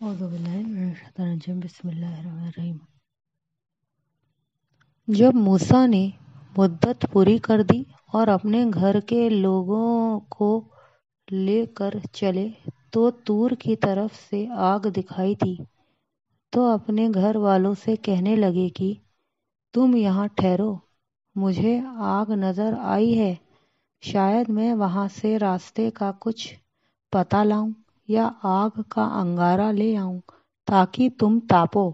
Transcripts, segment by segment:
اعوذ باللہ من الشیطان الرجیم بسم اللہ الرحمن الرحیم۔ جب موسیٰ نے مدت پوری کر دی اور اپنے گھر کے لوگوں کو لے کر چلے تو طور کی طرف سے آگ دکھائی دی، تو اپنے گھر والوں سے کہنے لگے کہ تم یہاں ٹھہرو، مجھے آگ نظر آئی ہے، شاید میں وہاں سے راستے کا کچھ پتہ لاؤں یا آگ کا انگارہ لے آؤں تاکہ تم تاپو۔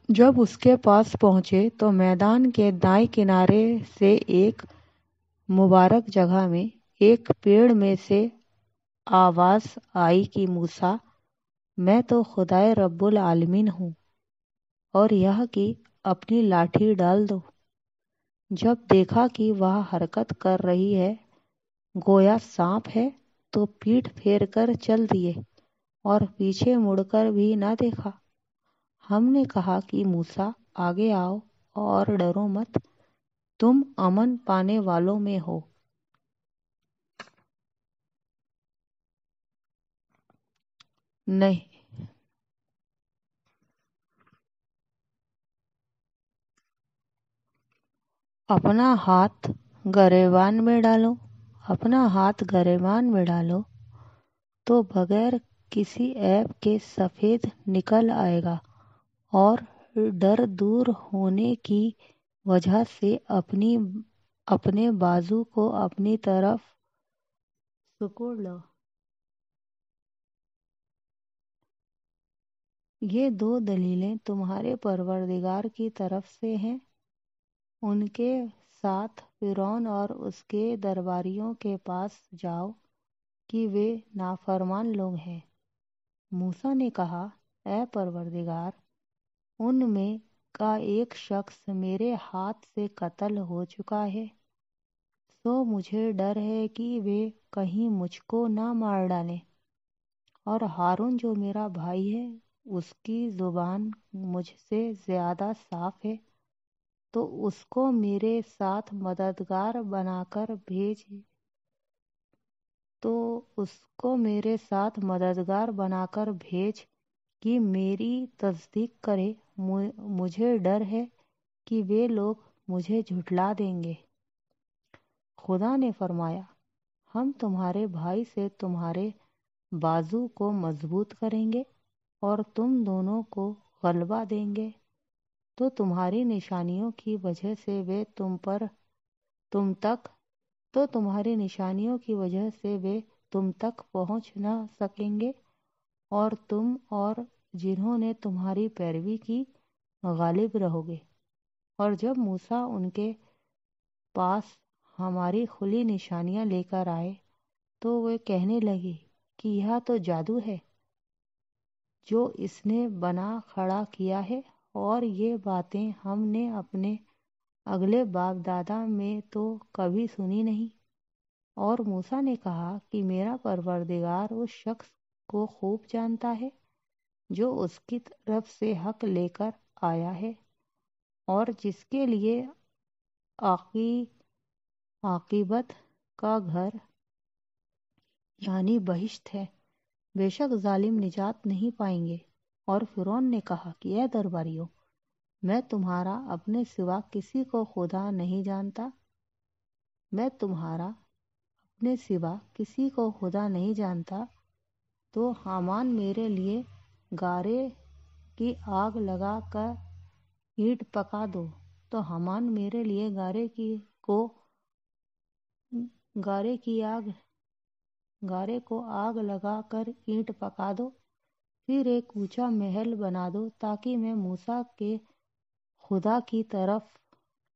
جب اس کے پاس پہنچے تو میدان کے دائیں کنارے سے ایک مبارک جگہ میں ایک پیڑ میں سے آواز آئی کہ موسیٰ، میں تو خدائے رب العالمین ہوں، اور یہ کہ اپنی لاٹھی ڈال دو۔ جب دیکھا کہ وہ حرکت کر رہی ہے گویا سانپ ہے تو پیٹھ پھیر کر چل دیے اور پیچھے مڑ کر بھی نہ دیکھا۔ ہم نے کہا کہ موسیٰ آگے آؤ اور ڈرو مت، تم امن پانے والوں میں ہو۔ نہیں اپنا ہاتھ گریبان میں ڈالو، اپنا ہاتھ گریبان میں ڈالو تو بغیر کسی عیب کے سفید نکل آئے گا، اور ڈر دور ہونے کی وجہ سے اپنے بازو کو اپنی طرف سکوڑ لو۔ یہ دو دلیلیں تمہارے پروردگار کی طرف سے ہیں۔ ان کے ساتھ فرعون اور اس کے درباریوں کے پاس جاؤ کہ وہ نافرمان لوگ ہیں۔ موسیٰ نے کہا، اے پروردگار، ان میں کا ایک شخص میرے ہاتھ سے قتل ہو چکا ہے، سو مجھے ڈر ہے کہ وہ کہیں مجھ کو نہ مار ڈالیں، اور ہارون جو میرا بھائی ہے اس کی زبان مجھ سے زیادہ صاف ہے، تو اس کو میرے ساتھ مددگار بنا کر بھیج کہ میری تصدیق کرے، مجھے ڈر ہے کہ وہ لوگ مجھے جھٹلا دیں گے۔ خدا نے فرمایا، ہم تمہارے بھائی سے تمہارے بازو کو مضبوط کریں گے اور تم دونوں کو غلبہ دیں گے، تو تمہاری نشانیوں کی وجہ سے وہ تم تک پہنچ نہ سکیں گے، اور تم اور جنہوں نے تمہاری پیروی کی غالب رہو گے۔ اور جب موسیٰ ان کے پاس ہماری کھلی نشانیاں لے کر آئے تو وہ کہنے لگے کہ یہ تو جادو ہے جو اس نے بنا کھڑا کیا ہے، اور یہ باتیں ہم نے اپنے اگلے باپ دادا میں تو کبھی سنی نہیں۔ اور موسیٰ نے کہا کہ میرا پروردگار اس شخص کو خوب جانتا ہے جو اس کی طرف سے حق لے کر آیا ہے، اور جس کے لیے عاقبت کا گھر یعنی بہشت ہے، بے شک ظالم نجات نہیں پائیں گے۔ اور فرعون نے کہا کہ اے درباریوں، میں تمہارا اپنے سوا کسی کو خدا نہیں جانتا، تو حامان میرے لیے گارے کی آگ لگا کر اینٹ پکا دو۔ تو حامان میرے لیے گارے کو آگ لگا کر اینٹ پکا دو، پھر ایک اونچا محل بنا دو تاکہ میں موسیٰ کے خدا کی طرف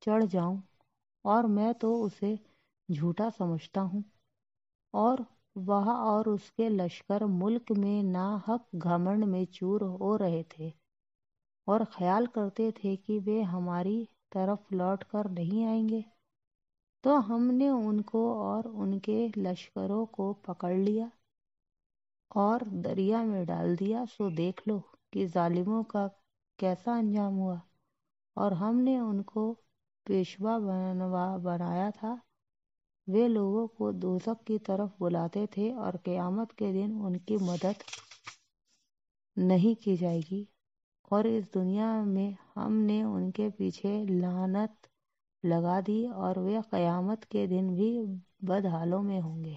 چڑھ جاؤں، اور میں تو اسے جھوٹا سمجھتا ہوں۔ اور وہ اور اس کے لشکر ملک میں ناحق گھمنڈ میں چور ہو رہے تھے، اور خیال کرتے تھے کہ وہ ہماری طرف لوٹ کر نہیں آئیں گے۔ تو ہم نے ان کو اور ان کے لشکروں کو پکڑ لیا اور دریا میں ڈال دیا، سو دیکھ لو کہ ظالموں کا کیسا انجام ہوا۔ اور ہم نے ان کو پیشوا بنایا تھا، وہ لوگوں کو دوزخ کی طرف بلاتے تھے اور قیامت کے دن ان کی مدد نہیں کی جائے گی، اور اس دنیا میں ہم نے ان کے پیچھے لعنت لگا دی اور وہ قیامت کے دن بھی بدحالوں میں ہوں گے۔